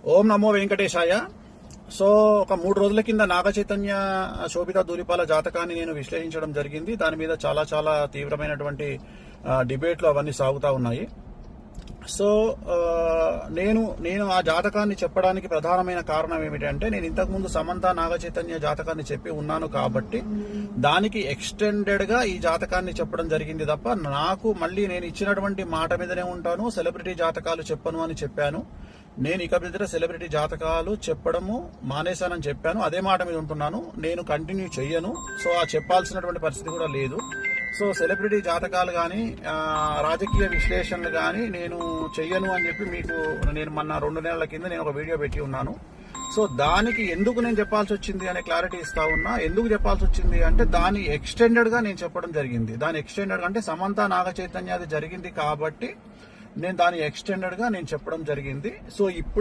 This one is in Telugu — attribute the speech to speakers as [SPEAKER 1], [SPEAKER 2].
[SPEAKER 1] ఓం నమో వెంకటేశాయ. సో ఒక 3 రోజుల కింద నాగ చైతన్య శోభిత ధూళిపాల జాతకాన్ని నేను విశ్లేషించడం జరిగింది. దాని మీద చాలా చాలా తీవ్రమైనటువంటి డిబేట్లు అవన్నీ సాగుతూ ఉన్నాయి. సో నేను ఆ జాతకాన్ని చెప్పడానికి ప్రధానమైన కారణం ఏమిటంటే, నేను ఇంతకుముందు సమంత నాగ చైతన్య జాతకాన్ని చెప్పి ఉన్నాను కాబట్టి దానికి ఎక్స్టెండెడ్ గా ఈ జాతకాన్ని చెప్పడం జరిగింది తప్ప, నాకు మళ్ళీ నేను ఇచ్చినటువంటి మాట మీదనే ఉంటాను, సెలబ్రిటీ జాతకాలు చెప్పను అని చెప్పాను. నేను ఇక మీద సెలబ్రిటీ జాతకాలు చెప్పడము మానేశానని చెప్పాను. అదే మాట మీద ఉంటున్నాను. నేను కంటిన్యూ చెయ్యను. సో ఆ చెప్పాల్సినటువంటి పరిస్థితి కూడా లేదు. సో సెలబ్రిటీ జాతకాలు కానీ రాజకీయ విశ్లేషణలు కానీ నేను చెయ్యను అని చెప్పి మీకు నేను మొన్న 2 నెలల కింద నేను ఒక వీడియో పెట్టి ఉన్నాను. సో దానికి ఎందుకు నేను చెప్పాల్సి వచ్చింది అనే క్లారిటీ ఇస్తా ఉన్నా. ఎందుకు చెప్పాల్సి వచ్చింది అంటే, దాని ఎక్స్టెండెడ్ గా నేను చెప్పడం జరిగింది. దాని ఎక్స్టెండెడ్ అంటే సమంత నాగ చైతన్య అది జరిగింది కాబట్టి నేను దాని ఎక్స్టెండెడ్ గా నేను చెప్పడం జరిగింది. సో ఇప్పుడు